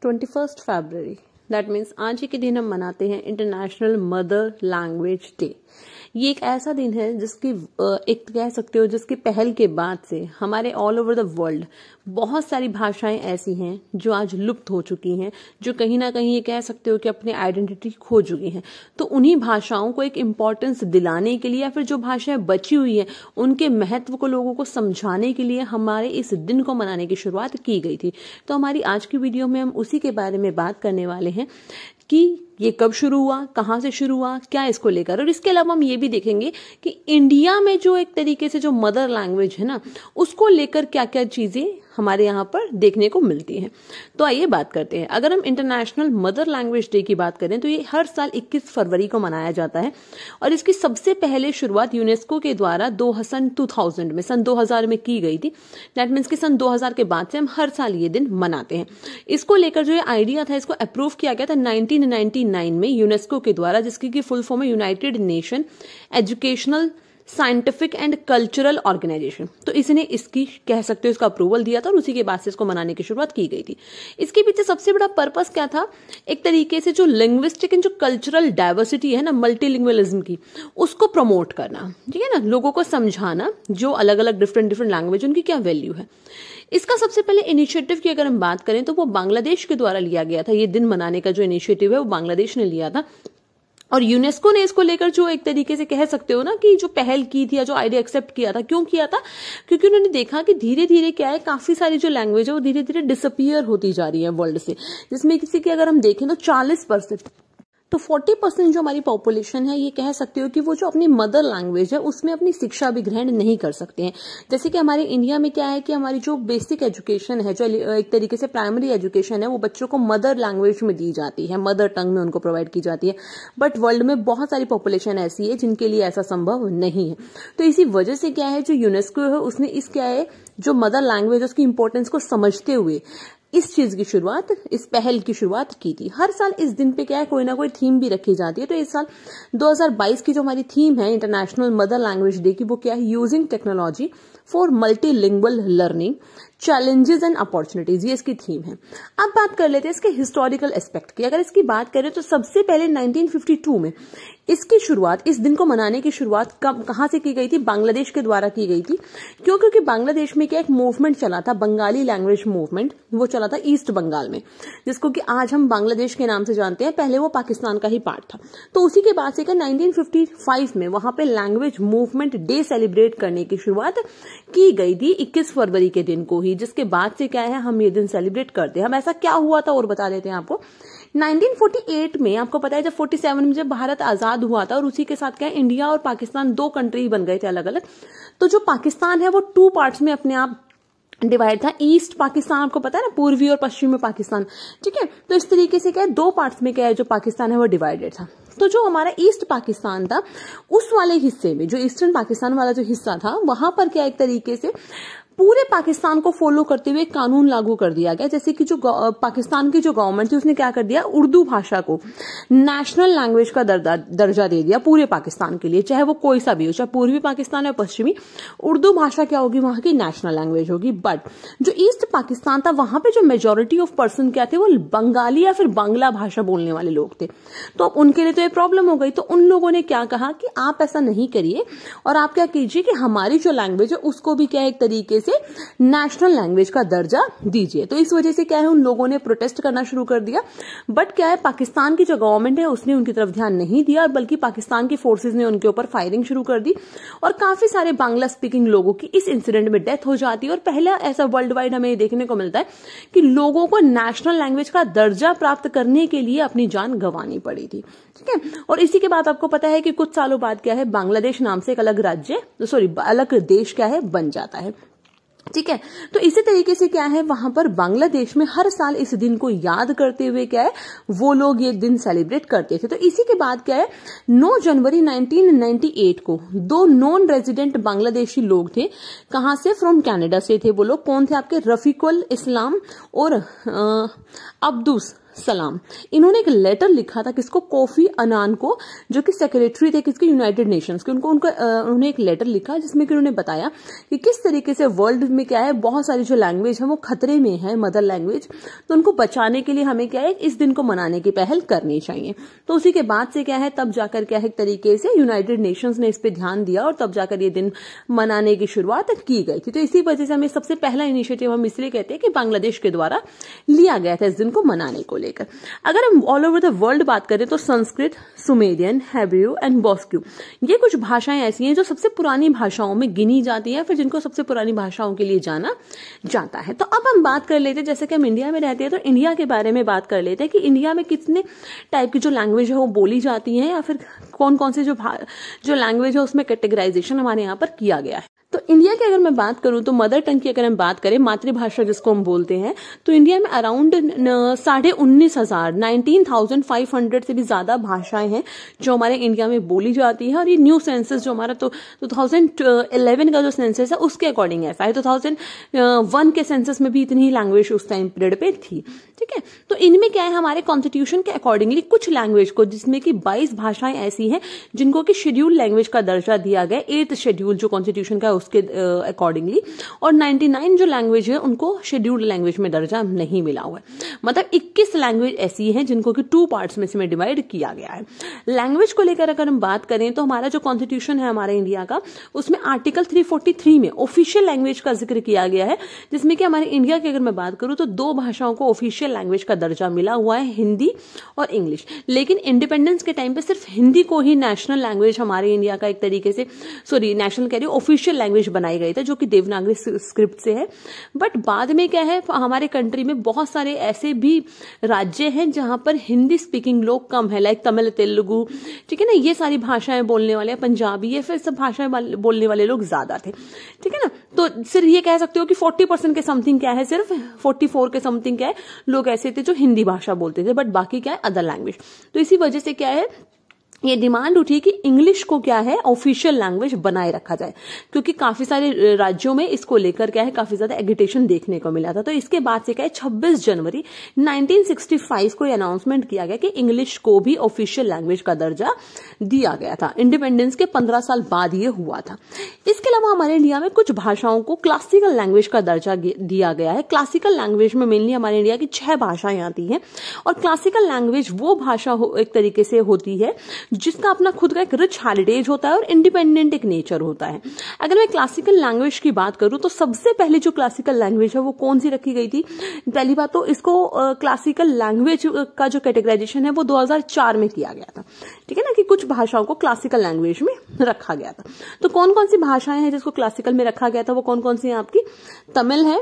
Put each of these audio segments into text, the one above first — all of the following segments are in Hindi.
21 फरवरी, दैट मीन्स आज ही के दिन हम मनाते हैं इंटरनेशनल मदर लैंग्वेज डे। ये एक ऐसा दिन है जिसकी एक कह सकते हो जिसकी पहल के बाद से हमारे ऑल ओवर द वर्ल्ड बहुत सारी भाषाएं ऐसी हैं जो आज लुप्त हो चुकी हैं, जो कहीं ना कहीं ये कह सकते हो कि अपनी आइडेंटिटी खो चुकी हैं। तो उन्हीं भाषाओं को एक इम्पोर्टेंस दिलाने के लिए या फिर जो भाषाएं बची हुई हैं उनके महत्व को लोगों को समझाने के लिए हमारे इस दिन को मनाने की शुरुआत की गई थी। तो हमारी आज की वीडियो में हम उसी के बारे में बात करने वाले हैं कि ये कब शुरू हुआ, कहां से शुरू हुआ, क्या इसको लेकर, और इसके अलावा हम ये भी देखेंगे कि इंडिया में जो एक तरीके से जो मदर लैंग्वेज है ना उसको लेकर क्या क्या चीजें हमारे यहाँ पर देखने को मिलती हैं। तो आइए बात करते हैं। अगर हम इंटरनेशनल मदर लैंग्वेज डे की बात करें तो ये हर साल 21 फरवरी को मनाया जाता है और इसकी सबसे पहले शुरुआत यूनेस्को के द्वारा 2000 में सन 2000 में की गई थी। दैट मीन्स कि सन 2000 के बाद से हम हर साल ये दिन मनाते हैं। इसको लेकर जो ये आइडिया था इसको अप्रूव किया गया था 1999 में यूनेस्को के द्वारा, जिसकी की फुल फॉर्म है United Nation Educational Scientific and Cultural Organization. तो इसने इसकी कह सकते हो इसका अप्रूवल दिया था और उसी के बाद से इसको मनाने की शुरुआत की गई थी। इसके पीछे सबसे बड़ा पर्पस क्या था, एक तरीके से जो लिंग्विस्टिक एंड जो कल्चरल डाइवर्सिटी है ना, मल्टीलिंग्वलिज्म की, उसको प्रमोट करना, ठीक है ना, लोगों को समझाना जो अलग अलग डिफरेंट लैंग्वेज उनकी क्या वैल्यू है। इसका सबसे पहले इनिशिएटिव की अगर हम बात करें तो वो बांग्लादेश के द्वारा लिया गया था। ये दिन मनाने का जो इनिशिएटिव है वो बांग्लादेश ने लिया था और यूनेस्को ने इसको लेकर जो एक तरीके से कह सकते हो ना कि जो पहल की थी या जो आइडिया एक्सेप्ट किया था, क्यों किया था, क्योंकि उन्होंने देखा कि धीरे धीरे क्या है, काफी सारी जो लैंग्वेज है वो धीरे धीरे डिसअपियर होती जा रही है वर्ल्ड से, जिसमें किसी की अगर हम देखें तो 40%, तो 40% जो हमारी पॉपुलेशन है ये कह सकते हो कि वो जो अपनी मदर लैंग्वेज है उसमें अपनी शिक्षा भी ग्रहण नहीं कर सकते हैं। जैसे कि हमारे इंडिया में क्या है कि हमारी जो बेसिक एजुकेशन है, जो एक तरीके से प्राइमरी एजुकेशन है, वो बच्चों को मदर लैंग्वेज में दी जाती है, मदर टंग में उनको प्रोवाइड की जाती है। बट वर्ल्ड में बहुत सारी पॉपुलेशन ऐसी है जिनके लिए ऐसा संभव नहीं है। तो इसी वजह से क्या है, जो यूनेस्को है उसने इस क्या है जो मदर लैंग्वेज उसकी इंपॉर्टेंस को समझते हुए इस चीज की शुरुआत, इस पहल की शुरुआत की थी। हर साल इस दिन पे क्या है कोई ना कोई थीम भी रखी जाती है। तो इस साल 2022 की जो हमारी थीम है इंटरनेशनल मदर लैंग्वेज डे की, वो क्या है, using technology for multilingual learning challenges and opportunities, ये इसकी थीम है। अब बात कर लेते हैं इसके हिस्टोरिकल एस्पेक्ट की। अगर इसकी बात करें तो सबसे पहले 1952 में इसकी शुरुआत, इस दिन को मनाने की शुरुआत कहां से की गई थी, बांग्लादेश के द्वारा की गई थी। क्यों? क्योंकि बांग्लादेश में क्या एक मूवमेंट चला था, बंगाली लैंग्वेज मूवमेंट, वो चला था ईस्ट बंगाल में, जिसको कि आज हम बांग्लादेश के नाम से जानते हैं, पहले वो पाकिस्तान का ही पार्ट था। तो उसी के बाद से क्या 1955 में वहां पे लैंग्वेज मूवमेंट डे सेलिब्रेट करने की शुरुआत की गई थी 21 फरवरी के दिन को ही, जिसके बाद से क्या है हम ये दिन सेलिब्रेट करते हैं। हम ऐसा क्या हुआ था और बता देते हैं आपको। 1948 में आपको पता है जब 47 में जब भारत आजाद हुआ था और उसी के साथ क्या इंडिया और पाकिस्तान दो कंट्री बन गए थे अलग अलग। तो जो पाकिस्तान है वो 2 पार्ट्स में अपने आप डिवाइड था। ईस्ट पाकिस्तान आपको पता है ना, पूर्वी और पश्चिमी पाकिस्तान, ठीक है। तो इस तरीके से क्या है 2 पार्ट्स में क्या है जो पाकिस्तान है वो डिवाइडेड था। तो जो हमारा ईस्ट पाकिस्तान था उस वाले हिस्से में, जो ईस्टर्न पाकिस्तान वाला जो हिस्सा था, वहां पर क्या एक तरीके से पूरे पाकिस्तान को फॉलो करते हुए कानून लागू कर दिया गया। जैसे कि जो पाकिस्तान की जो गवर्नमेंट थी उसने क्या कर दिया, उर्दू भाषा को नेशनल लैंग्वेज का दर्जा दे दिया पूरे पाकिस्तान के लिए, चाहे वो कोई सा भी हो, चाहे पूर्वी पाकिस्तान या पश्चिमी, उर्दू भाषा क्या होगी वहां की नेशनल लैंग्वेज होगी। बट जो ईस्ट पाकिस्तान था वहां पे जो मेजोरिटी ऑफ पर्सन क्या थे वो बंगाली या फिर बांग्ला भाषा बोलने वाले लोग थे। तो उनके लिए तो ये प्रॉब्लम हो गई। तो उन लोगों ने क्या कहा कि आप ऐसा नहीं करिए और आप क्या कीजिए कि हमारी जो लैंग्वेज है उसको भी क्या एक तरीके नेशनल लैंग्वेज का दर्जा दीजिए। तो इस वजह से क्या है उन लोगों ने प्रोटेस्ट करना शुरू कर दिया। बट क्या है पाकिस्तान की जो गवर्नमेंट है उसने उनकी तरफ ध्यान नहीं दिया और बल्कि पाकिस्तान की फोर्सेस ने उनके ऊपर फायरिंग शुरू कर दी और काफी सारे बांग्ला स्पीकिंग लोगों की इस इंसिडेंट में डेथ हो जाती है। और पहला ऐसा वर्ल्ड वाइड हमें देखने को मिलता है कि लोगों को नेशनल लैंग्वेज का दर्जा प्राप्त करने के लिए अपनी जान गंवानी पड़ी थी, ठीक है। और इसी के बाद आपको पता है कि कुछ सालों बाद क्या है बांग्लादेश नाम से एक अलग अलग देश क्या है बन जाता है, ठीक है। तो इसी तरीके से क्या है वहां पर बांग्लादेश में हर साल इस दिन को याद करते हुए क्या है वो लोग ये दिन सेलिब्रेट करते थे। तो इसी के बाद क्या है 9 जनवरी 1998 को 2 नॉन रेजिडेंट बांग्लादेशी लोग थे, कहां से, फ्रॉम कनाडा से थे वो लोग। कौन थे आपके, रफीकुल इस्लाम और अब्दुस सलाम। इन्होंने एक लेटर लिखा था किसको, कोफी अनान को, जो कि सेक्रेटरी थे किसके, यूनाइटेड नेशंस के। उन्होंने एक लेटर लिखा जिसमें कि उन्होंने बताया कि किस तरीके से वर्ल्ड में क्या है, बहुत सारी जो लैंग्वेज है वो खतरे में है, मदर लैंग्वेज, तो उनको बचाने के लिए हमें क्या है, इस दिन को मनाने की पहल करनी चाहिए। तो उसी के बाद से क्या है, तब जाकर क्या है, एक तरीके से यूनाइटेड नेशंस ने इस पे ध्यान दिया और तब जाकर ये दिन मनाने की शुरुआत की गई थी। तो इसी वजह से हमें सबसे पहला इनिशिएटिव हम इसलिए कहते हैं कि बांग्लादेश के द्वारा लिया गया था इस दिन को मनाने को लेकर। अगर हम ऑल ओवर द वर्ल्ड बात करें तो संस्कृत, सुमेरियन, हेब्रू एंड बॉस्क्यू, ये कुछ भाषाएं ऐसी हैं जो सबसे पुरानी भाषाओं में गिनी जाती है, फिर जिनको सबसे पुरानी भाषाओं के लिए जाना जाता है। तो अब हम बात कर लेते हैं, जैसे कि हम इंडिया में रहते हैं तो इंडिया के बारे में बात कर लेते हैं कि इंडिया में कितने टाइप की जो लैंग्वेज है वो बोली जाती है, या फिर कौन कौन से जो लैंग्वेज है उसमें कैटेगराइजेशन हमारे यहाँ पर किया गया है। तो इंडिया की अगर मैं बात करूं तो मदर टंग की अगर हम बात करें, मातृभाषा जिसको हम बोलते हैं, तो इंडिया में अराउंड 19,500 से भी ज्यादा भाषाएं हैं जो हमारे इंडिया में बोली जाती है। और ये न्यू सेंसस जो हमारा 2011 का जो सेंसस है उसके अकॉर्डिंग है। 2001 के सेंसस में भी इतनी ही लैंग्वेज उस टाइम पीरियड पे थी। ठीक है, तो इनमें क्या है, हमारे कॉन्स्टिट्यूशन के अकॉर्डिंगली कुछ लैंग्वेज को, जिसमें कि 22 भाषाएं ऐसी हैं जिनको कि शेड्यूल लैंग्वेज का दर्जा दिया गया, 8th शेड्यूल जो कॉन्स्टिट्यूशन का उसके अकॉर्डिंगली, और 99 जो लैंग्वेज है उनको शेड्यूल्ड लैंग्वेज में दर्जा नहीं मिला हुआ है। मतलब 21 लैंग्वेज ऐसी हैं जिनको कि 2 पार्ट्स में से डिवाइड किया गया है। लैंग्वेज को लेकर अगर हम बात करें तो हमारा जो कॉन्स्टिट्यूशन है हमारे इंडिया का, उसमें आर्टिकल 343 में ऑफिशियल लैंग्वेज का जिक्र किया गया है, जिसमें कि हमारे इंडिया की अगर मैं बात करूं तो 2 भाषाओं को ऑफिशियल लैंग्वेज का दर्जा मिला हुआ है, हिंदी और इंग्लिश। लेकिन इंडिपेंडेंस के टाइम पे सिर्फ हिंदी को ही नेशनल लैंग्वेज हमारे इंडिया का एक तरीके से, नेशनल कह रही हूं, ऑफिशियल लैंग्वेज बनाई गई था, जो कि देवनागरी स्क्रिप्ट से है। बट बाद में क्या है, हमारे कंट्री में बहुत सारे ऐसे भी राज्य हैं जहां पर हिंदी स्पीकिंग लोग कम है, लाइक तमिल, तेलुगु, ठीक है ना, ये सारी भाषाएं बोलने वाले, पंजाबी, ये फिर सब भाषाएं बोलने वाले लोग ज्यादा थे। ठीक है ना, तो सिर्फ ये कह सकते हो कि 40% के समथिंग क्या है, सिर्फ 44 के समथिंग क्या है लोग ऐसे थे जो हिंदी भाषा बोलते थे, बट बाकी क्या है अदर लैंग्वेज। तो इसी वजह से क्या है, ये डिमांड उठी कि इंग्लिश को क्या है ऑफिशियल लैंग्वेज बनाए रखा जाए, क्योंकि काफी सारे राज्यों में इसको लेकर क्या है काफी ज्यादा एगिटेशन देखने को मिला था। तो इसके बाद से क्या है 26 जनवरी 1965 को अनाउंसमेंट किया गया कि इंग्लिश को भी ऑफिशियल लैंग्वेज का दर्जा दिया गया था। इंडिपेंडेंस के 15 साल बाद ये हुआ था। इसके अलावा हमारे इंडिया में कुछ भाषाओं को क्लासिकल लैंग्वेज का दर्जा दिया गया है। क्लासिकल लैंग्वेज में मेनली हमारे इंडिया की 6 भाषाएं आती हैं, और क्लासिकल लैंग्वेज वो भाषा एक तरीके से होती है जिसका अपना खुद का एक रिच हेरिटेज होता है और इंडिपेंडेंट एक नेचर होता है। अगर मैं क्लासिकल लैंग्वेज की बात करूं तो सबसे पहले जो क्लासिकल लैंग्वेज है वो कौन सी रखी गई थी, पहली बात तो इसको क्लासिकल लैंग्वेज का जो कैटेगराइजेशन है वो 2004 में किया गया था। ठीक है ना, कि कुछ भाषाओं को क्लासिकल लैंग्वेज में रखा गया था। तो कौन कौन सी भाषाएं हैं जिसको क्लासिकल में रखा गया था, वो कौन कौन सी है आपकी, तमिल है,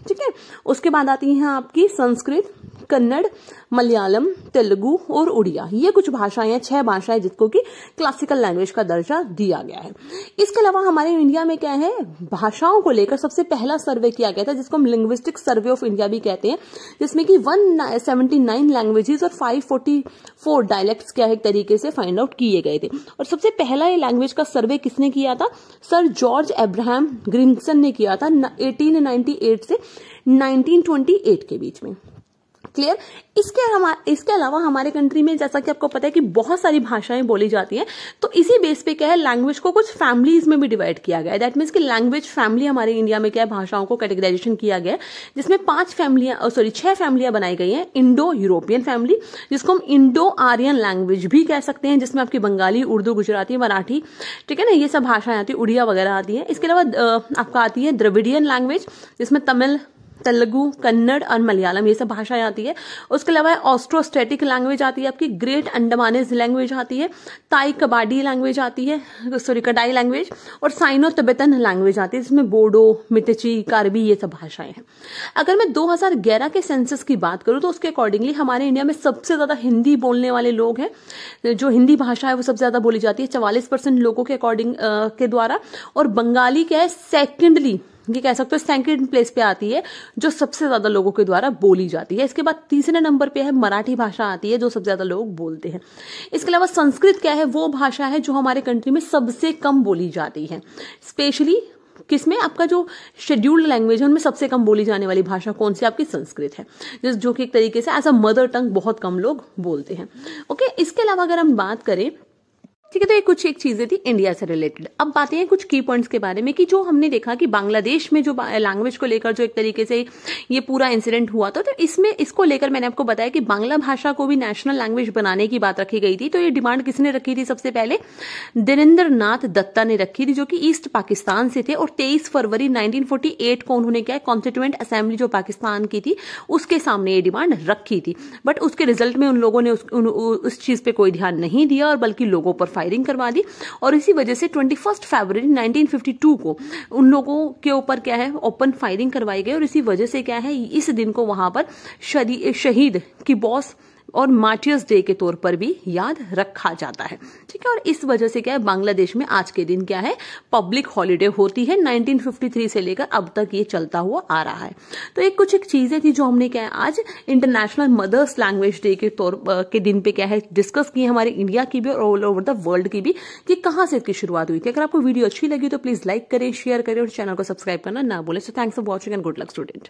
ठीक है, उसके बाद आती है आपकी संस्कृत, कन्नड़, मलयालम, तेलुगु और उड़िया। ये कुछ भाषाएं हैं, 6 भाषाएं जिसको कि क्लासिकल लैंग्वेज का दर्जा दिया गया है। इसके अलावा हमारे इंडिया में क्या है, भाषाओं को लेकर सबसे पहला सर्वे किया गया था जिसको हम लिंग्विस्टिक सर्वे ऑफ इंडिया भी कहते हैं, जिसमें कि 179 लैंग्वेजेस और 544 डायलेक्ट्स क्या है एक तरीके से फाइंड आउट किए गए थे। और सबसे पहला ये लैंग्वेज का सर्वे किसने किया था, सर जॉर्ज अब्राहम ग्रिग्सन ने किया था 1898 से 1928 के बीच में। क्लियर। इसके अलावा हमारे कंट्री में जैसा कि आपको पता है कि बहुत सारी भाषाएं बोली जाती हैं, तो इसी बेस पे क्या है लैंग्वेज को कुछ फैमिलीज में भी डिवाइड किया गया है। दैट मीन्स कि लैंग्वेज फैमिली हमारे इंडिया में क्या है, भाषाओं को कैटेगराइजेशन किया गया है, जिसमें 6 फैमिलियां बनाई गई हैं। इंडो यूरोपियन फैमिली, जिसको हम इंडो आर्यन लैंग्वेज भी कह सकते हैं, जिसमें आपकी बंगाली, उर्दू, गुजराती, मराठी, ठीक है ना, ये सब भाषाएं आती है, उड़िया वगैरह आती है। इसके अलावा आपका आती है द्रविडियन लैंग्वेज, जिसमें तमिल, तेलुगु, कन्नड़ और मलयालम ये सब भाषाएं आती है। उसके अलावा ऑस्ट्रोस्टेटिक लैंग्वेज आती है, आपकी ग्रेट अंडमानीज लैंग्वेज आती है, ताई कबाडी लैंग्वेज आती है, कडाई लैंग्वेज, और साइनो तिब्बतन लैंग्वेज आती है, जिसमें बोडो, मितची, कार्बी ये सब भाषाएं हैं। अगर मैं 2011 के सेंसस की बात करूं तो उसके अकॉर्डिंगली हमारे इंडिया में सबसे ज्यादा हिंदी बोलने वाले लोग हैं, जो हिंदी भाषा है वो सबसे ज्यादा बोली जाती है 44% लोगों के अकॉर्डिंग के द्वारा, और बंगाली क्या है सेकेंडली, ये कह सकते हो सेकंड प्लेस पे आती है, जो सबसे ज्यादा लोगों के द्वारा बोली जाती है। इसके बाद तीसरे नंबर पे है मराठी भाषा आती है, जो सबसे ज्यादा लोग बोलते हैं। इसके अलावा संस्कृत क्या है, वो भाषा है जो हमारे कंट्री में सबसे कम बोली जाती है, स्पेशली किसमें आपका जो शेड्यूल्ड लैंग्वेज है उनमें सबसे कम बोली जाने वाली भाषा कौन सी आपकी संस्कृत है, जो कि एक तरीके से एज अ मदर टंग बहुत कम लोग बोलते हैं। ओके, इसके अलावा अगर हम बात करें, ठीक है, तो ये कुछ एक चीजें थी इंडिया से रिलेटेड। अब बातें हैं कुछ की पॉइंट्स के बारे में कि जो हमने देखा कि बांग्लादेश में जो लैंग्वेज को लेकर जो एक तरीके से ये पूरा इंसिडेंट हुआ था, तो इसमें इसको लेकर मैंने आपको बताया कि बांग्ला भाषा को भी नेशनल लैंग्वेज बनाने की बात रखी गई थी। तो ये डिमांड किसने रखी थी? सबसे पहले दिनेंद्र नाथ दत्ता ने रखी थी, जो कि ईस्ट पाकिस्तान से थे, और 23 फरवरी 1948 को उन्होंने क्या कॉन्स्टिट्यूएंट असेंबली जो पाकिस्तान की थी उसके सामने ये डिमांड रखी थी। बट उसके रिजल्ट में उन लोगों ने उस चीज पे कोई ध्यान नहीं दिया और बल्कि लोगों पर फायरिंग करवा दी, और इसी वजह से 21 फरवरी 1952 को उन लोगों के ऊपर क्या है ओपन फायरिंग करवाई गई, और इसी वजह से क्या है इस दिन को वहां पर शहीद की बॉस और मार्टियर्स डे के तौर पर भी याद रखा जाता है। ठीक है, और इस वजह से क्या है बांग्लादेश में आज के दिन क्या है पब्लिक हॉलिडे होती है। 1953 से लेकर अब तक ये चलता हुआ आ रहा है। तो एक कुछ एक चीजें थी जो हमने क्या है आज इंटरनेशनल मदर्स लैंग्वेज डे के तौर के दिन पे क्या है डिस्कस की, हमारे इंडिया की भी और ऑल ओवर द वर्ल्ड की भी, कि कहां से इसकी शुरुआत हुई थी। अगर आपको वीडियो अच्छी लगी तो प्लीज लाइक करें, शेयर करें और चैनल को सब्सक्राइब करना ना भूलें। So thanks for watching and good luck student.